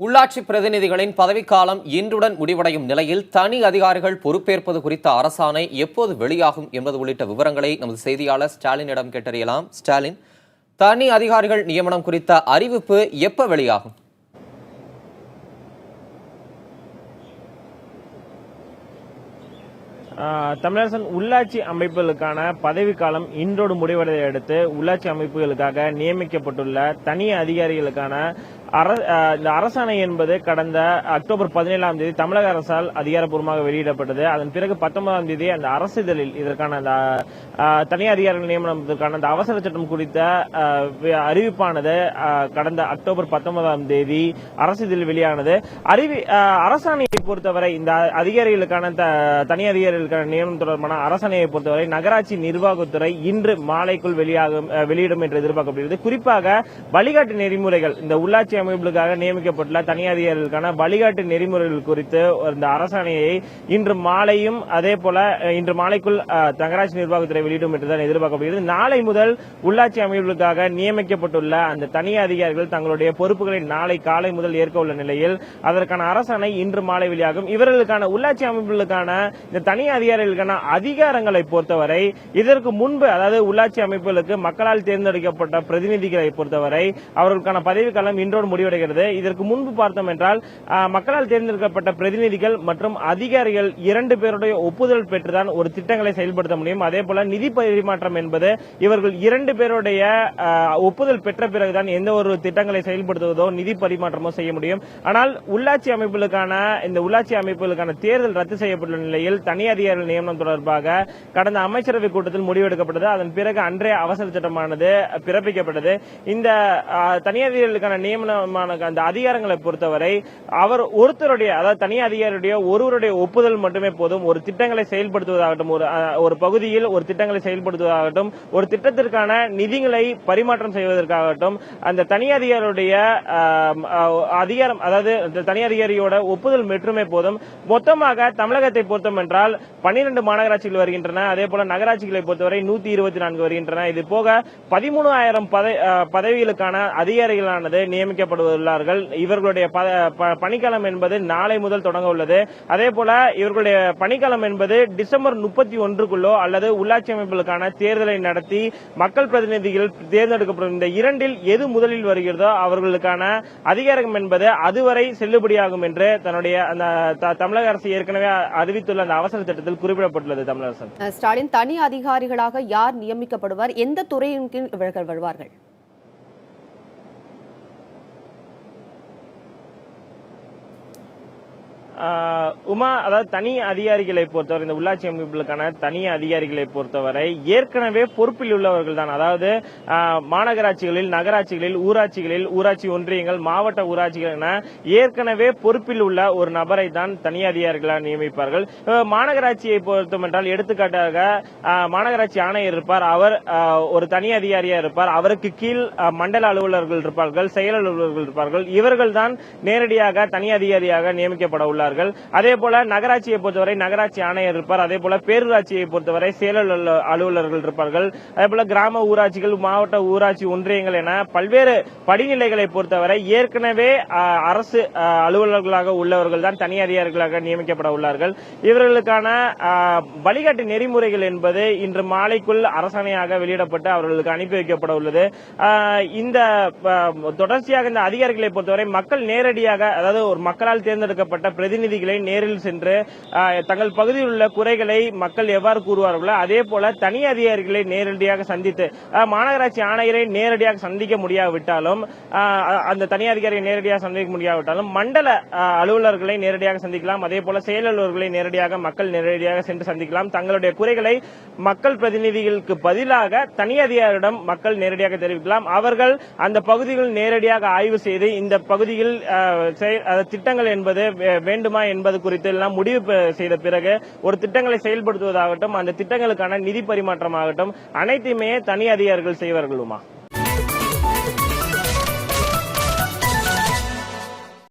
உள்ளாட்சி பிரதிநிதிகளின் பதவிக்காலம் இன்றுடன் முடிவடையும் நிலையில் தனி அதிகாரிகள் பொறுப்பேற்பது குறித்த அரசாணை எப்போது வெளியாகும் என்பது உள்ளிட்ட விவரங்களை நமது செய்தியாளர் ஸ்டாலினிடம் கேட்டறியலாம். ஸ்டாலின், தனி அதிகாரிகள் நியமனம் குறித்த அறிவிப்பு எப்ப வெளியாகும்? தமிழரசன், உள்ளாட்சி அமைப்புகளுக்கான பதவிக்காலம் இன்றோடு முடிவடைவதை அடுத்து உள்ளாட்சி அமைப்புகளுக்காக நியமிக்கப்பட்டுள்ள தனி அதிகாரிகளுக்கான இந்த அரசாணை என்பது கடந்த அக்டோபர் 17ஆம் தேதி தமிழக அரசால் அதிகாரப்பூர்வமாக வெளியிடப்பட்டது. அதன் பிறகு 19ஆம் தேதி அந்த அரசிதழில் இதற்கான தனி அதிகாரிகள் நியமனத்திற்கான அந்த அவசர சட்டம் குறித்த அறிவிப்பானது கடந்த அக்டோபர் 19ஆம் தேதி அரசிதழில் வெளியானது. அரசாணையை பொறுத்தவரை இந்த அதிகாரிகளுக்கான தனி அதிகாரிகளுக்கான நியமனம் தொடர்பான அரசாணையை பொறுத்தவரை நகராட்சி நிர்வாகத்துறை இன்று மாலைக்குள் வெளியிடும் என்று எதிர்பார்க்கப்படுகிறது. குறிப்பாக வழிகாட்டு நெறிமுறைகள், இந்த உள்ளாட்சி அமைப்புகளுக்காக நியமிக்கப்பட்டுள்ள தனி அதிகாரிகளுக்கான வழிகாட்டு நெறிமுறைகள் குறித்து இந்த அரசாணையை இன்று மாலையும் அதே போல இன்று மாலைக்குள் நகராட்சி நிர்வாகத்துறை வெளியிடும் என்றுதான் எதிர்பார்க்கப்படுகிறது. நாளை முதல் உள்ளாட்சி அமைப்புகளுக்காக நியமிக்கப்பட்டுள்ள அந்த தனி அதிகாரிகள் தங்களுடைய பொறுப்புகளை நாளை காலை முதல் ஏற்க உள்ள நிலையில் அதற்கான அரசாணை இன்று மாலை வெளியாகும். இவர்களுக்கான உள்ளாட்சி அமைப்புகளுக்கான இந்த தனி அதிகாரிகளுக்கான அதிகாரங்களை பொறுத்தவரை இதற்கு முன்பு, அதாவது உள்ளாட்சி அமைப்புகளுக்கு மக்களால் தேர்ந்தெடுக்கப்பட்ட பிரதிநிதிகளை பொறுத்தவரை அவர்களுக்கான பதவிக்காலம் இன்றோடு முடிவடைகிறது. இதற்கு முன்பு பார்த்தோம் என்றால் மக்களால் தேர்ந்தெடுக்கப்பட்ட பிரதிநிதிகள் மற்றும் அதிகாரிகள் 2 பேருடைய ஒப்புதல் பெற்றுதான் ஒரு திட்டங்களை செயல்படுத்த முடியும். அதே போல நிதி பரிமாற்றம் என்பது இவர்கள் 2 பேருடைய ஒப்புதல் பெற்ற பிறகுதான் எந்த ஒரு திட்டங்களை செயல்படுத்துவதோ நிதி பரிமாற்றமோ செய்ய முடியும். ஆனால் உள்ளாட்சி அமைப்புகளுக்கான தேர்தல் ரத்து செய்யப்பட்டுள்ள நிலையில் தனி அதிகாரிகள் நியமனம் தொடர்பாக கடந்த அமைச்சரவை கூட்டத்தில் முடிவெடுக்கப்பட்டது. அதன் பிறகு அன்றைய அவசர சட்டமானது பிறப்பிக்கப்பட்டது. இந்த தனி அதிகாரிகளுக்கான நியமனமான அந்த அதிகாரங்களை பொறுத்தவரை அவர் ஒருத்தருடைய, அதாவது தனி அதிகாரியுடைய ஒருவருடைய ஒப்புதல் மட்டுமே போதும். ஒரு திட்டங்களை செயல்படுத்துவதாகட்டும், ஒரு பகுதியில் ஒரு திட்டங்களை செயல்படுத்துவதாகட்டும், ஒரு திட்டத்திற்கான நிதிகளை பரிமாற்றம் செய்வதற்காகட்டும், அந்த தனி அதிகாரியுடைய அதிகாரம், அதாவது தனி அதிகாரியோட ஒப்புதல் மட்டுமே போதும். மொத்தமாக தமிழகத்தை பொறுத்தம் என்றால் 12 மாநகராட்சிகள் வருகின்றன. அதே போல நகராட்சிகளை பொறுத்தவரை 124 வருகின்றன. இது போக 13,000 பதவிகளுக்கான அதிகாரிகளானது நியமிக்கப்படுள்ளார்கள். இவர்களுடைய பணிக்காலம் என்பது நாளை முதல் தொடங்க உள்ளது. அதே போல இவர்களுடைய பணிக்காலம் என்பது டிசம்பர் 31க்குள்ளோ அல்லது உள்ளாட்சி அமைப்புகளுக்கான தேர்தலை நடத்தி மக்கள் பிரதிநிதிகள் தேர்ந்தெடுக்கப்படும் இந்த இரண்டில் எது முதலில் வருகிறதோ அவர்களுக்கான அதிகாரம் என்பது அதுவரை செல்லுபடியாகும் என்று தன்னுடைய தமிழக அரசு ஏற்கனவே அறிவித்துள்ள அந்த அவசர சட்டத்தில் குறிப்பிடப்பட்டுள்ளது. தமிழரசன், ஸ்டாலின், தனி அதிகாரிகளாக யார் நியமிக்கப்படுவார்? எந்த துறையின் கீழ் இவர்கள் வருவார்கள்? உமா, அதாவது தனி அதிகாரிகளை பொறுத்தவரை, இந்த உள்ளாட்சி அமைப்புகளுக்கான தனி அதிகாரிகளை பொறுத்தவரை ஏற்கனவே பொறுப்பில் உள்ளவர்கள் தான். அதாவது மாநகராட்சிகளில், நகராட்சிகளில், ஊராட்சிகளில், ஊராட்சி ஒன்றியங்கள், மாவட்ட ஊராட்சிகள் என ஏற்கனவே பொறுப்பில் உள்ள ஒரு நபரை தான் தனி அதிகாரிகளாக நியமிப்பார்கள். மாநகராட்சியை பொறுத்தம் என்றால் எடுத்துக்காட்டாக மாநகராட்சி ஆணையர் இருப்பார். அவர் ஒரு தனி அதிகாரியா இருப்பார். அவருக்கு கீழ் மண்டல அலுவலர்கள் இருப்பார்கள், செயல் அலுவலர்கள் இருப்பார்கள். இவர்கள் தான் நேரடியாக தனி அதிகாரியாக நியமிக்கப்பட உள்ளார்கள். அதே போல நகராட்சியை பொறுத்தவரை நகராட்சி ஆணையர் இருப்பார். அதே போல பேரூராட்சியை பொறுத்தவரை செயல் அலுவலர்கள் இருப்பார்கள். அதே போல கிராம ஊராட்சிகள், மாவட்ட ஊராட்சி ஒன்றியங்கள் என பல்வேறு படிநிலைகளை பொறுத்தவரை ஏற்கனவே அரசு அலுவலர்களாக உள்ளவர்கள் தான் தனி அதிகாரிகளாக நியமிக்கப்பட உள்ளார்கள். இவர்களுக்கான வழிகாட்டு நெறிமுறைகள் என்பது இன்று மாலைக்குள் அரசாணையாக வெளியிடப்பட்டு அவர்களுக்கு அனுப்பி வைக்கப்பட உள்ளது. இந்த தொடர்ச்சியாக இந்த அதிகாரிகளை பொறுத்தவரை மக்கள் நேரடியாக, அதாவது ஒரு மக்களால் தேர்ந்தெடுக்கப்பட்ட பிரதிநிதிகளை நேரில் சென்று தங்கள் பகுதியில் உள்ள குறைகளை மக்கள் எவ்வாறு கூறுவார்களோ அதே போல தனி அதிகாரிகளை நேரடியாக சந்தித்து, மாநகராட்சி ஆணையரை நேரடியாக சந்திக்க முடியாவிட்டாலும், அந்த தனி அதிகாரியை நேரடியாக சந்திக்க முடியாவிட்டாலும் மண்டல அலுவலர்களை நேரடியாக சந்திக்கலாம். அதே போல செயல் அலுவலர்களை நேரடியாக மக்கள் நேரடியாக சென்று சந்திக்கலாம். தங்களுடைய குறைகளை மக்கள் பிரதிநிதிகளுக்கு பதிலாக தனி அதிகாரியிடம் மக்கள் நேரடியாக தெரிவிக்கலாம். அவர்கள் அந்த பகுதிகள் நேரடியாக ஆய்வு செய்து இந்த பகுதியில் திட்டங்கள் என்பது வேண்டுமா என்பது குறித்து எல்லாம் முடிவு செய்த பிறகு ஒரு திட்டங்களை செயல்படுத்துவதாகட்டும், அந்த திட்டங்களுக்கான நிதி பரிமாற்றமாகட்டும் அனைத்தையுமே தனி அதிகாரிகள் செய்வார்களுமா?